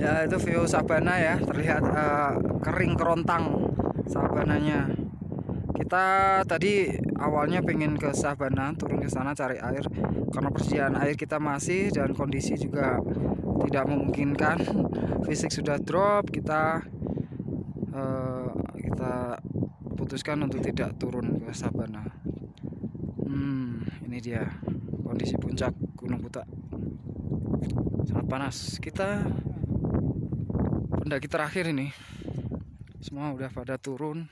Ya itu view sabana ya, terlihat kering kerontang sabananya. Kita tadi awalnya pengen ke sabana, turun ke sana cari air karena persediaan air kita masih dan kondisi juga tidak memungkinkan. Fisik sudah drop, eh, kita putuskan untuk tidak turun ke sabana. Ini dia kondisi puncak Gunung Butak. Sangat panas. Kita pendaki terakhir ini. Semua udah pada turun.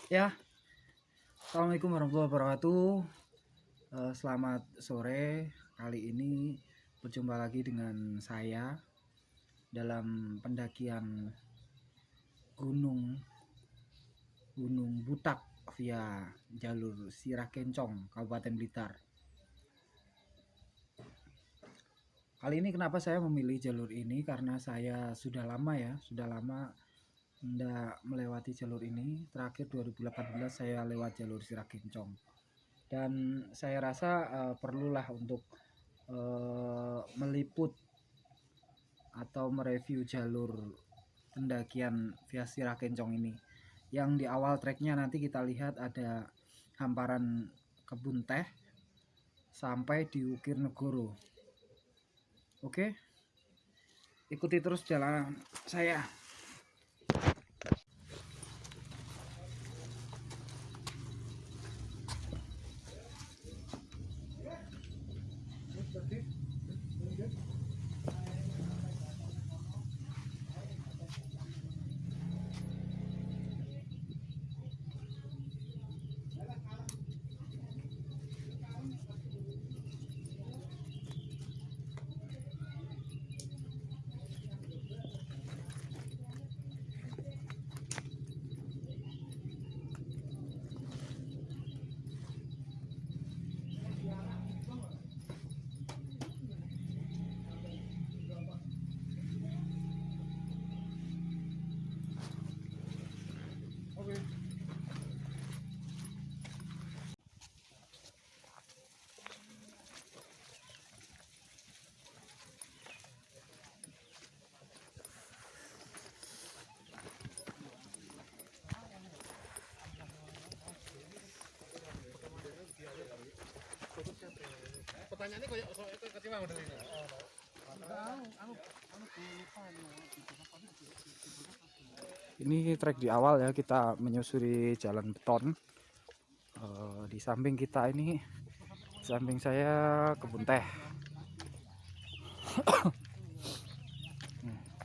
Ya, assalamualaikum warahmatullahi wabarakatuh. Selamat sore. Kali ini berjumpa lagi dengan saya dalam pendakian Gunung Butak via jalur Sirah Kencong, Kabupaten Blitar. Kali ini kenapa saya memilih jalur ini? Karena saya sudah lama tidak melewati jalur ini. Terakhir 2018 saya lewat jalur Sirah Kencong. Dan saya rasa perlulah untuk meliput atau mereview jalur pendakian via Sirah Kencong ini. Yang di awal treknya nanti kita lihat ada hamparan kebun teh sampai di Ukir Negoro. Oke, ikuti terus jalan saya. Pertanyaannya kayak ketimbang model ini. Ini trek di awal ya, kita menyusuri jalan beton. Di samping kita ini, samping saya kebun teh.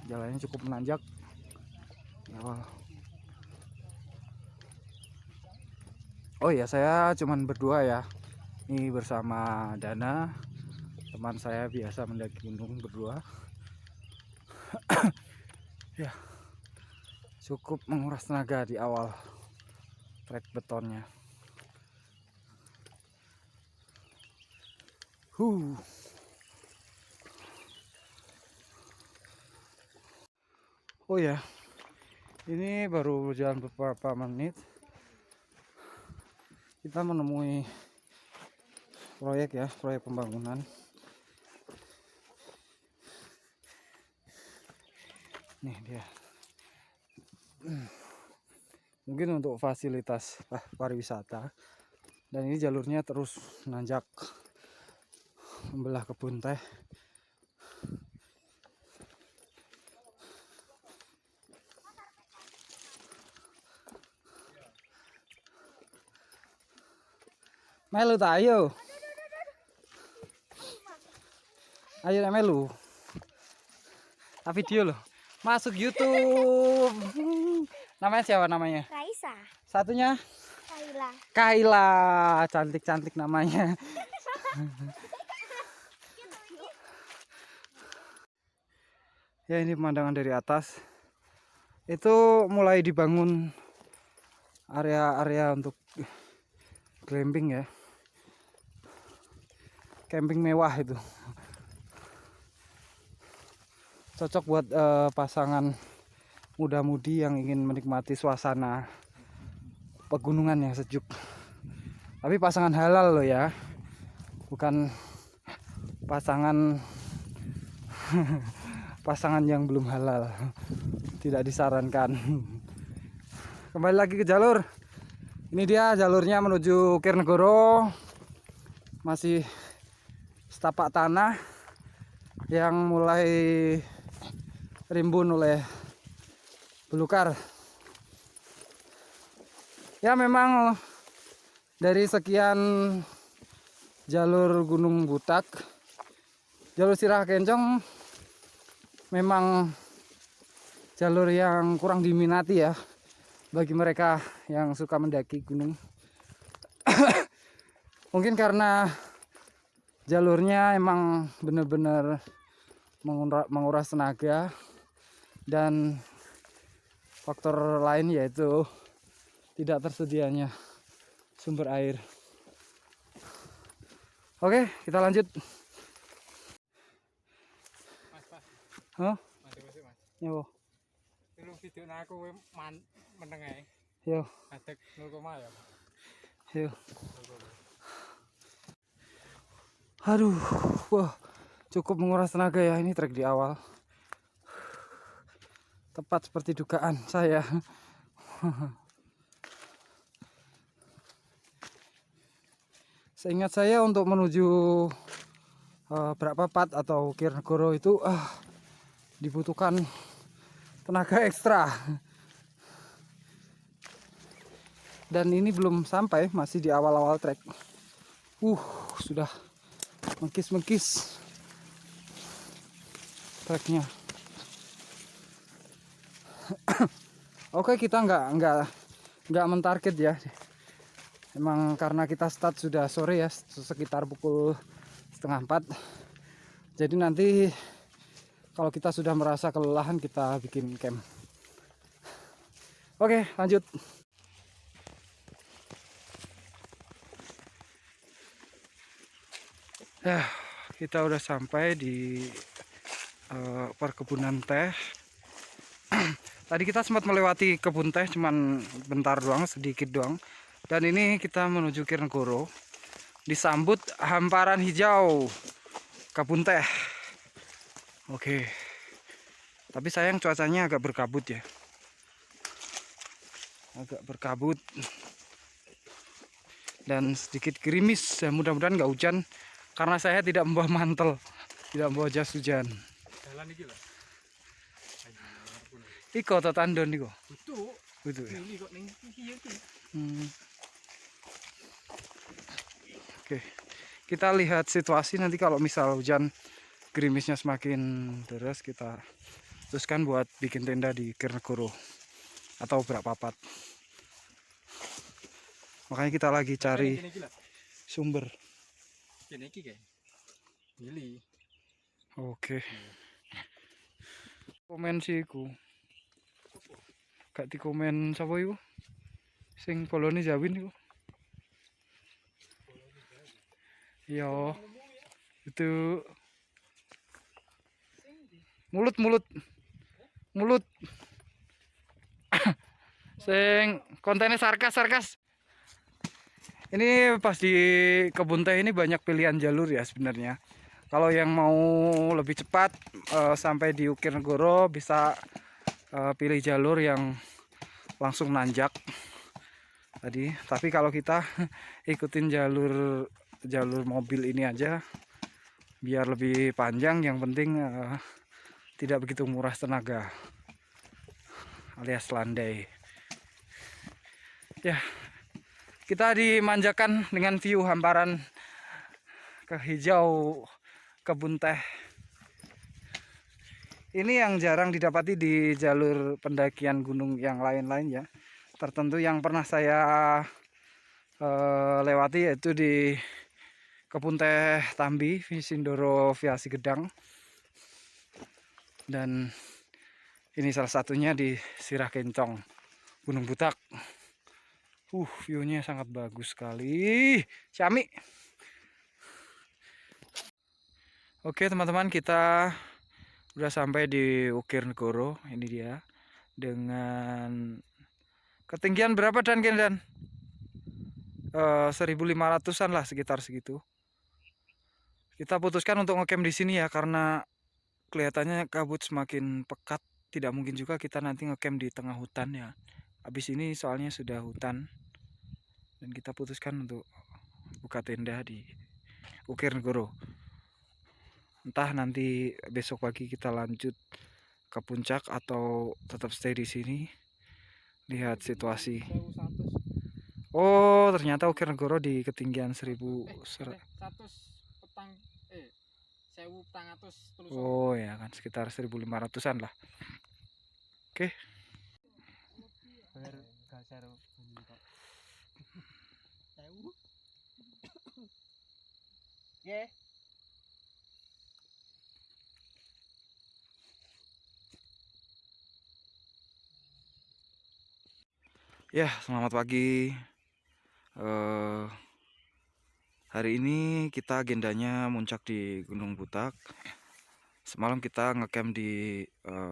Jalannya cukup menanjak. Oh iya, saya cuman berdua ya. Ini bersama Dana, teman saya biasa mendaki gunung berdua. Ya, cukup menguras tenaga di awal trek betonnya. Oh ya, ini baru berjalan beberapa menit kita menemui proyek pembangunan. Nih dia, mungkin untuk fasilitas pariwisata. Dan ini jalurnya terus nanjak membelah kebun teh. Melu tak ayo. Ayo melu. Tak video loh. Masuk YouTube. Namanya siapa namanya? Raisa. Satunya? Kaila. Kaila. Cantik-cantik namanya. Ya, ini pemandangan dari atas. Itu mulai dibangun area-area untuk glamping ya, camping mewah itu. Cocok buat pasangan muda-mudi yang ingin menikmati suasana pegunungan yang sejuk. Tapi pasangan halal loh ya, bukan pasangan pasangan yang belum halal. Tidak disarankan. Kembali lagi ke jalur. Ini dia jalurnya menuju Kirnegoro. Masih setapak tanah yang mulai rimbun oleh belukar. Ya memang dari sekian jalur Gunung Butak, jalur Sirah Kencong memang jalur yang kurang diminati ya bagi mereka yang suka mendaki gunung. Mungkin karena jalurnya emang bener-bener menguras tenaga, dan faktor lain yaitu tidak tersedianya sumber air. Oke, kita lanjut. Mas. Hah? Mas. Yo. Lu video aku meneng ae. Yo. Adek 0, ya. Yo. Aduh, wah, cukup menguras tenaga ya ini trek di awal. Tepat seperti dugaan saya. Seingat saya untuk menuju Brakpapat atau Kirnegoro itu dibutuhkan tenaga ekstra. Dan ini belum sampai, masih di awal-awal trek. Sudah mengkis-mengkis treknya. Oke, kita nggak mentarget ya. Emang karena kita start sudah sore ya, sekitar pukul 3:30. Jadi nanti kalau kita sudah merasa kelelahan, kita bikin camp. Oke, lanjut. Ya, kita udah sampai di perkebunan teh. Tadi kita sempat melewati kebun teh, cuman bentar doang, sedikit doang. Dan ini kita menuju Kirnegoro, disambut hamparan hijau kebun teh. Oke. Tapi sayang cuacanya agak berkabut ya. Agak berkabut. Dan sedikit gerimis. Ya, mudah-mudahan nggak hujan karena saya tidak membawa mantel, tidak membawa jas hujan. Jalan iki lho. Iko atau tandon iko? Betul. Ya. Ini kok ning iki iki. Oke. Kita lihat situasi nanti kalau misal hujan gerimisnya semakin deras, kita teruskan buat bikin tenda di Kirnegoro atau Brakpapat. Makanya kita lagi cari sumber. Kene iki kae. Pilih. Oke. Komen sih iku. Gak di komen sapa iku? Sing bolone Jawin iku. Iya. Itu mulut. Sing kontennya sarkas. Ini pas di kebun teh ini banyak pilihan jalur ya sebenarnya. Kalau yang mau lebih cepat sampai di Kirnegoro bisa pilih jalur yang langsung nanjak tadi. Tapi kalau kita ikutin jalur mobil ini aja biar lebih panjang, yang penting tidak begitu nguras tenaga alias landai. Ya, kita dimanjakan dengan view hamparan ke hijau kebun teh. Ini yang jarang didapati di jalur pendakian gunung yang lain-lain ya. Tertentu yang pernah saya lewati yaitu di kebun teh Tambi, Sindoro Viasi Gedang. Dan Ini salah satunya di Sirah Kencong, Gunung Butak. View-nya sangat bagus sekali. Syami. Oke teman-teman, kita udah sampai di Ukir Negoro. Ini dia. Dengan ketinggian berapa Dan? 1.500-an lah, sekitar segitu. Kita putuskan untuk ngecamp di sini ya, karena kelihatannya kabut semakin pekat. Tidak mungkin juga kita nanti ngecamp di tengah hutan ya. Habis ini soalnya sudah hutan. Dan kita putuskan untuk buka tenda di Ukir Negoro. Entah nanti besok pagi kita lanjut ke puncak atau tetap stay di sini. Lihat situasi. Oh, ternyata Ukir Negoro di ketinggian 100 petang 1.400 Oh ya kan, sekitar 1.500-an lah. Oke. Ya, selamat pagi. Hari ini kita agendanya muncak di Gunung Butak. Semalam kita ngecamp di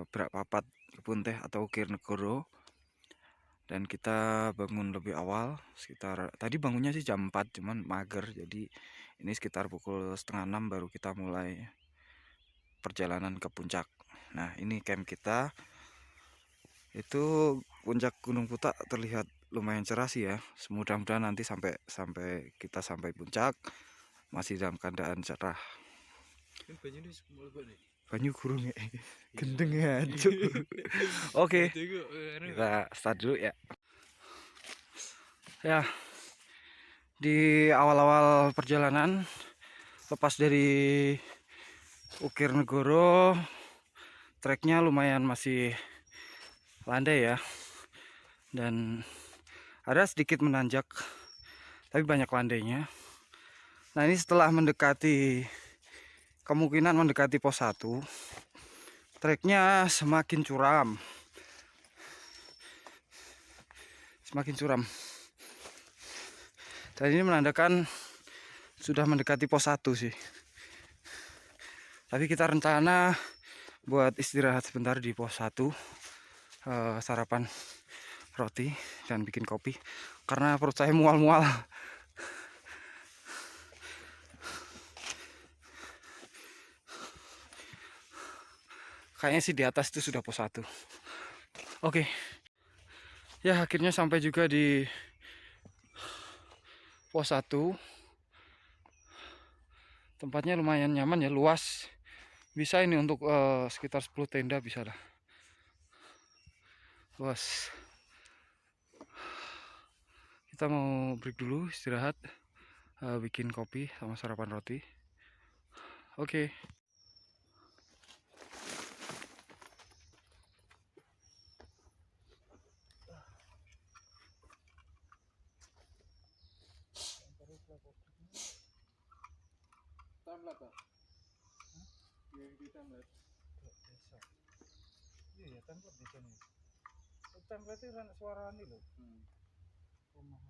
Brakpapat Kebun Teh atau Ukir Negoro. Dan kita bangun lebih awal, sekitar tadi bangunnya sih jam 4, cuman mager. Jadi ini sekitar pukul setengah 6 baru kita mulai perjalanan ke puncak. Nah, ini camp kita. Itu puncak Gunung Butak terlihat lumayan cerah sih ya. Mudah-mudahan nanti sampai kita sampai puncak masih dalam keadaan cerah. Banyu kurung ya. Gendeng ya. Oke. Kita start dulu ya. Ya. Di awal-awal perjalanan lepas dari Ukir Negoro, treknya lumayan masih landai ya. Dan ada sedikit menanjak, tapi banyak landainya. Nah, ini setelah kemungkinan mendekati pos 1, treknya semakin curam. Dan ini menandakan sudah mendekati pos 1 sih. Tapi kita rencana buat istirahat sebentar di pos 1, sarapan roti dan bikin kopi karena perut saya mual-mual. Kayaknya sih di atas itu sudah pos 1. Oke. Ya, akhirnya sampai juga di pos 1. Tempatnya lumayan nyaman ya, luas. Bisa ini untuk sekitar 10 tenda bisa lah. Luas. Kita mau break dulu, istirahat, bikin kopi sama sarapan roti. Oke. Iya, template di sini. Template itu suara ini loh. Rumahan.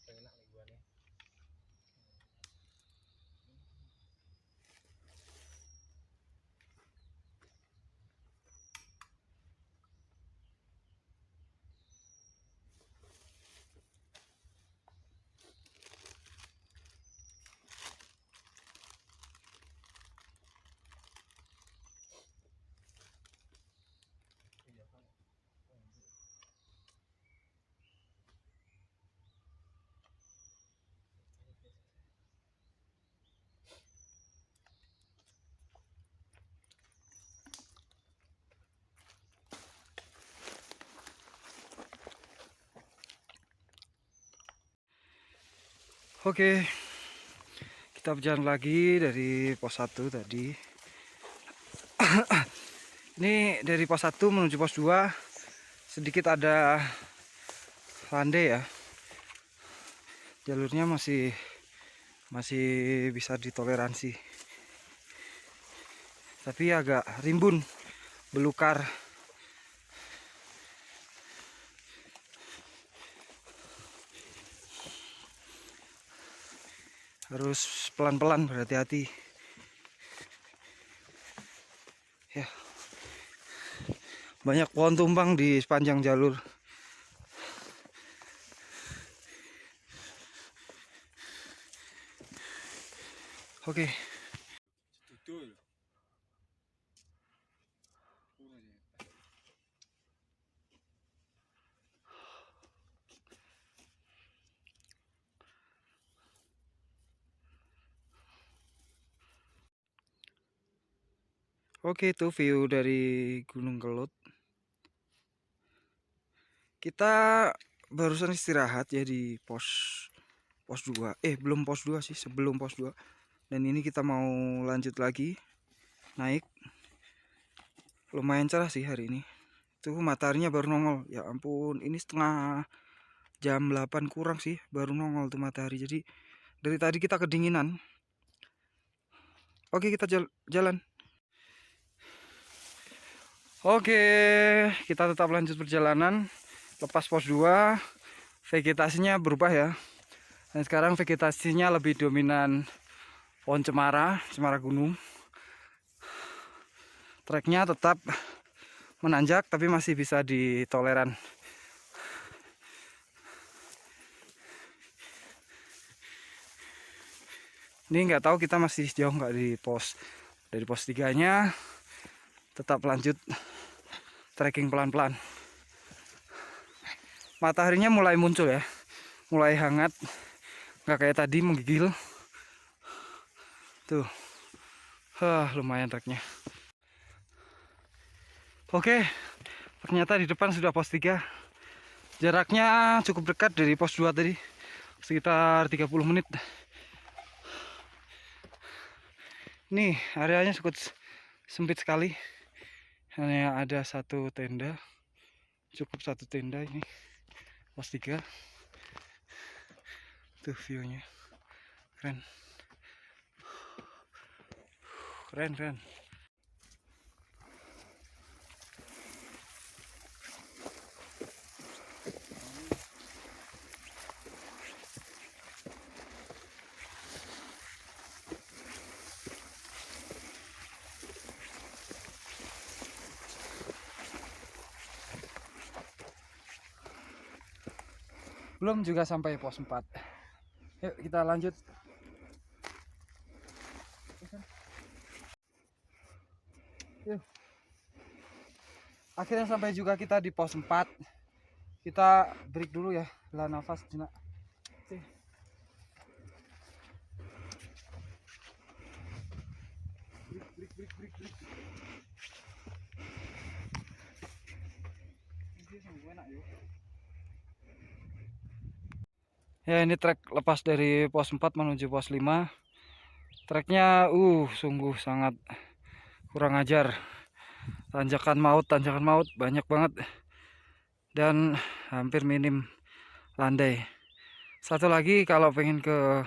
Enak nih gua nih. Oke, Kita berjalan lagi dari pos 1 tadi. Ini dari pos 1 menuju pos 2 sedikit ada landai ya. Jalurnya masih bisa ditoleransi. Tapi agak rimbun, belukar. Harus pelan-pelan, berhati-hati. Ya. Banyak pohon tumbang di sepanjang jalur. Oke. Oke, itu view dari Gunung Kelut. Kita barusan istirahat ya di pos 2. Belum pos 2 sih, sebelum pos 2. Dan ini kita mau lanjut lagi naik. Lumayan cerah sih hari ini. Tuh mataharinya baru nongol. Ya ampun, ini setengah jam 8 kurang sih baru nongol tuh matahari. Jadi dari tadi kita kedinginan. Oke, kita jalan. Oke, kita tetap lanjut perjalanan. Lepas pos 2, vegetasinya berubah ya. Dan sekarang vegetasinya lebih dominan pohon cemara gunung. Treknya tetap menanjak tapi masih bisa ditoleran. Ini nggak tahu kita masih jauh nggak dari pos 3-nya. Tetap lanjut trekking pelan-pelan. Mataharinya mulai muncul ya, mulai hangat, nggak kayak tadi menggigil. Tuh, lumayan treknya. Oke, ternyata di depan sudah pos 3. Jaraknya cukup dekat dari pos 2 tadi, sekitar 30 menit. Nih, areanya cukup sempit sekali. Hanya ada satu tenda, cukup satu tenda ini, pos 3. Tuh view-nya, keren. Keren. Belum juga sampai pos 4. Yuk kita lanjut. Yuk. Akhirnya sampai juga kita di pos 4. Kita break dulu ya, lah nafas jenak. Oke. Break. Ya, ini trek lepas dari pos 4 menuju pos 5. Treknya sungguh sangat kurang ajar. Tanjakan maut banyak banget. Dan hampir minim landai. Satu lagi, kalau pengen ke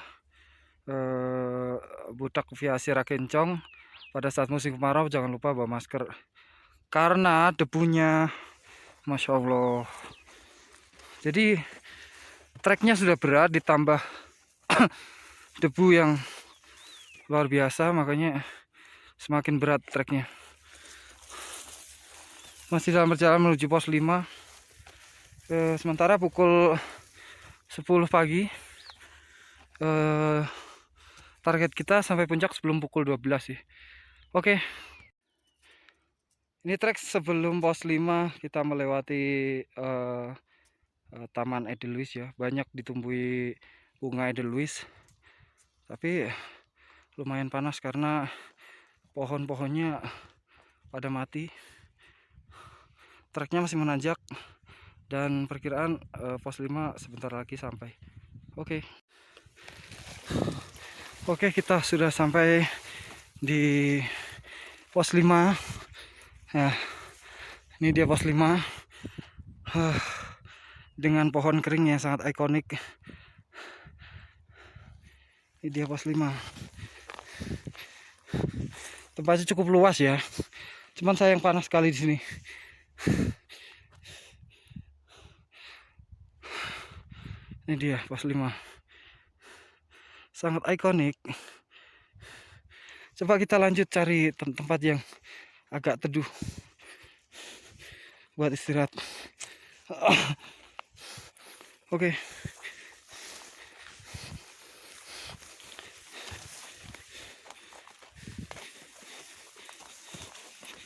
Budak via Sirakencong pada saat musim kemarau jangan lupa bawa masker. Karena debunya Masya Allah. Jadi treknya sudah berat ditambah debu yang luar biasa, makanya semakin berat treknya. Masih dalam perjalanan menuju pos 5. Sementara pukul 10 pagi. Target kita sampai puncak sebelum pukul 12 sih. Oke. Ini trek sebelum pos 5 kita melewati Taman Edelweiss ya. Banyak ditumbuhi bunga Edelweiss. Tapi lumayan panas karena pohon-pohonnya pada mati. Treknya masih menanjak dan perkiraan pos 5 sebentar lagi sampai. Oke. Oke, kita sudah sampai di pos 5. Ya, ini dia pos 5. Dengan pohon kering yang sangat ikonik. Ini dia pos 5. Tempatnya cukup luas ya. Cuman sayang panas sekali di sini. Ini dia pos 5. Sangat ikonik. Coba kita lanjut cari tempat yang agak teduh buat istirahat. Oke.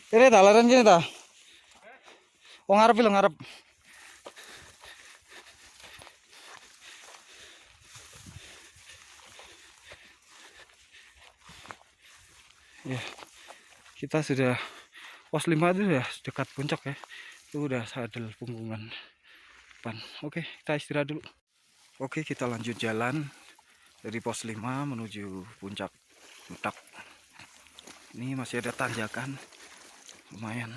Ini tak laren sini tak? Oh ngarep lo ngarep. Ya, kita sudah pos 5 itu sudah dekat puncak ya. Itu udah sadel punggungan depan. Oke, kita istirahat dulu. Oke, kita lanjut jalan dari pos 5 menuju puncak Butak. Ini masih ada tanjakan lumayan.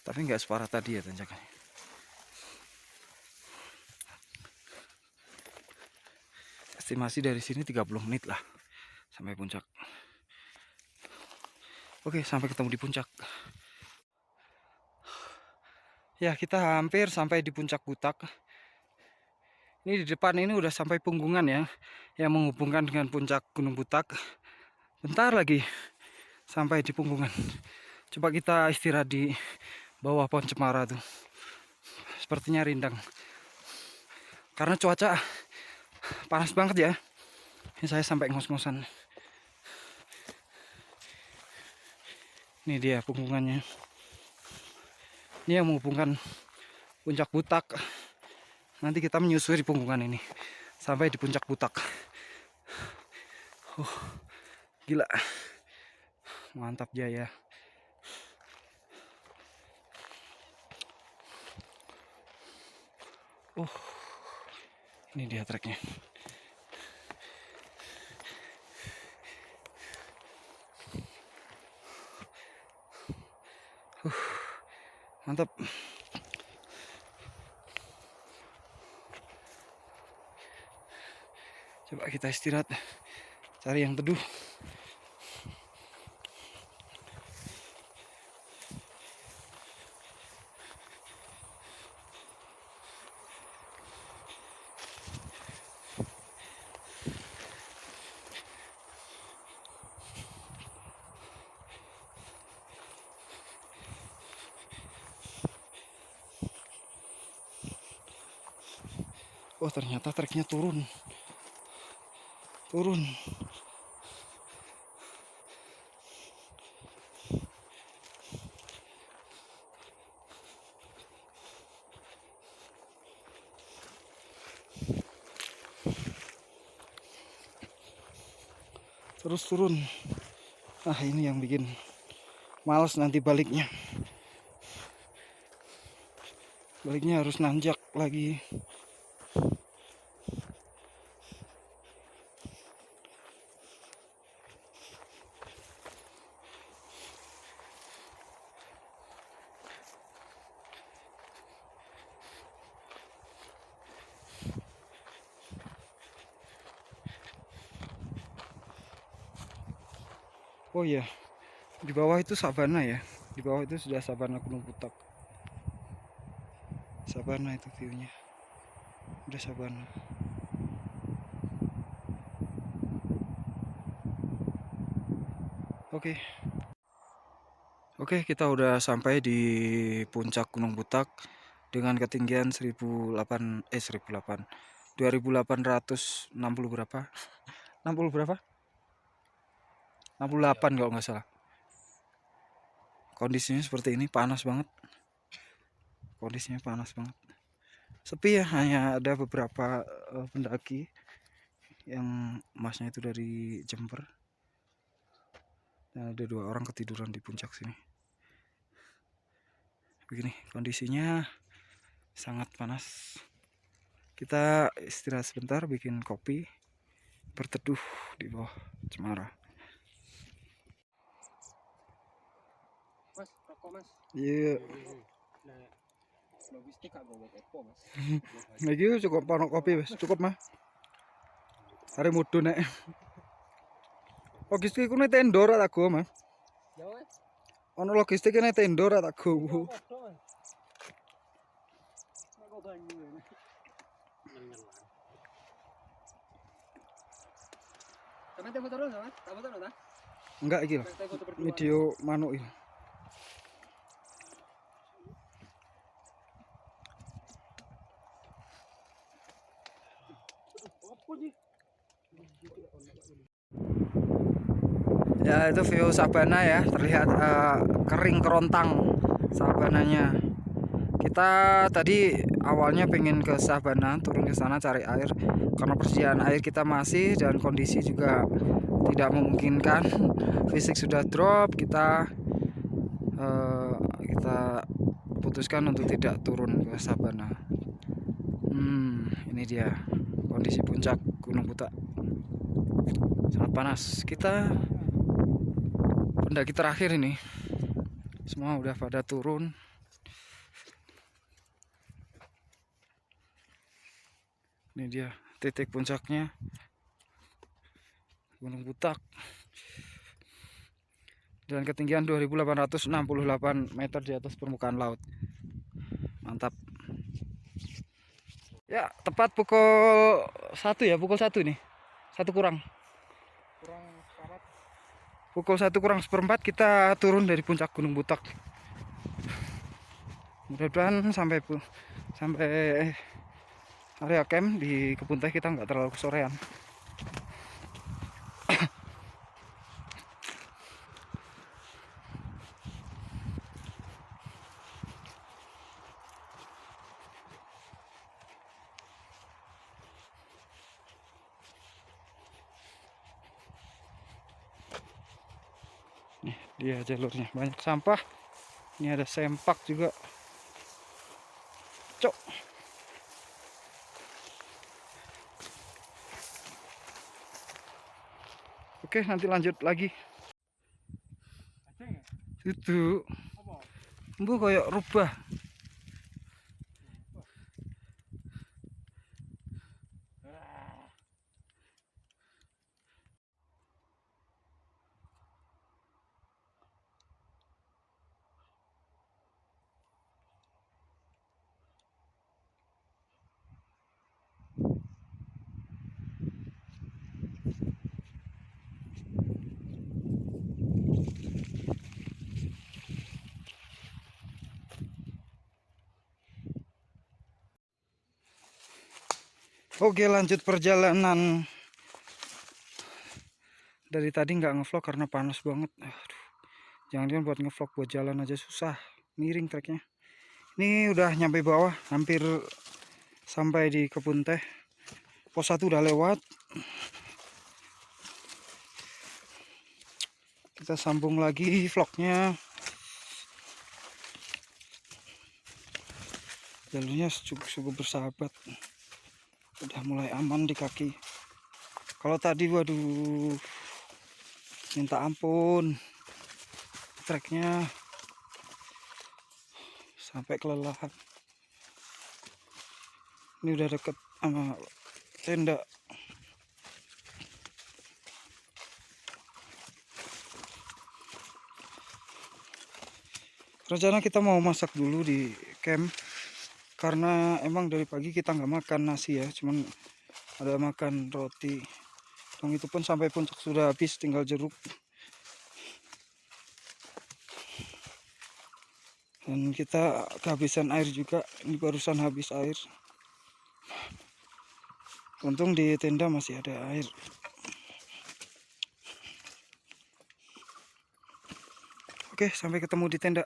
Tapi nggak separah tadi ya tanjakannya. Estimasi dari sini 30 menit lah sampai puncak. Oke, sampai ketemu di puncak. Ya, kita hampir sampai di puncak Butak. Ini di depan ini udah sampai punggungan ya, yang menghubungkan dengan puncak Gunung Butak. Bentar lagi sampai di punggungan. Coba kita istirahat di bawah pohon cemara tuh. Sepertinya rindang. Karena cuaca panas banget ya. Ini saya sampai ngos-ngosan. Ini dia punggungannya. Ini yang menghubungkan puncak Butak. Nanti kita menyusuri punggungan ini sampai di puncak Butak. Gila. Mantap jaya. Ini dia treknya. Mantap. Coba kita istirahat, cari yang teduh. Oh ternyata treknya turun. Terus turun. Ah ini yang bikin males nanti baliknya. Baliknya harus nanjak lagi. Oh iya, di bawah itu sabana ya. Di bawah itu sudah sabana Gunung Butak. Sabana itu view-nya. Udah sabana. Oke. Oke, kita udah sampai di puncak Gunung Butak dengan ketinggian 2860 berapa? 60 berapa? 68 kalau nggak salah. Kondisinya seperti ini, panas banget. Kondisinya panas banget. Sepi ya, hanya ada beberapa pendaki yang masnya itu dari Jember. Dan ada 2 orang ketiduran di puncak sini. Begini kondisinya, sangat panas. Kita istirahat sebentar, bikin kopi, berteduh di bawah cemara. Mas, rokok Mas. Iya. Nah, Logistik gak gowo apa Mas. Iki cukup ono kopi wis, cukup mah. Are mudun nek. Logistik ku nek tenda ora tak go, Mas. Ya wes. Ono logistik nek tenda ora tak go. Aku banyu. Sampai tempo terus, Mas. Tak foto ta? Enggak iki lho. Sampai foto berdua. Video manuk iki. Ya itu view sabana ya, terlihat kering kerontang sabananya. Kita tadi awalnya pengen ke sabana, turun ke sana cari air karena persediaan air kita masih dan kondisi juga tidak memungkinkan. Fisik sudah drop, kita putuskan untuk tidak turun ke sabana. Ini dia kondisi puncak Gunung Butak. Sangat panas. Kita pendaki terakhir ini. Semua udah pada turun. Ini dia titik puncaknya Gunung Butak. Dan ketinggian 2868 meter di atas permukaan laut. Mantap. Ya, tepat pukul 1 ya, pukul 1 nih. 1 kurang. Pukul 1 kurang seperempat kita turun dari puncak Gunung Butak. Mudah-mudahan sampai area camp di kebun teh kita nggak terlalu kesorean. Nih dia jalurnya, banyak sampah. Ini ada sempak juga. Cok. Oke, nanti lanjut lagi. Itu embu kayak rubah. Oke, lanjut perjalanan. Dari tadi nggak ngevlog karena panas banget. Aduh, jangan-jangan buat ngevlog buat jalan aja susah, miring treknya. Ini udah nyampe bawah, hampir sampai di kebun teh. Pos 1 udah lewat. Kita sambung lagi vlognya. Jalurnya cukup bersahabat. Udah mulai aman di kaki. Kalau tadi waduh, minta ampun, treknya sampai kelelahan. Ini udah deket sama tenda. Rencana kita mau masak dulu di camp karena emang dari pagi kita nggak makan nasi ya, cuman ada makan roti. Dan itu pun sampai puncak sudah habis, tinggal jeruk. Dan kita kehabisan air juga, ini barusan habis air. Untung di tenda masih ada air. Oke, sampai ketemu di tenda.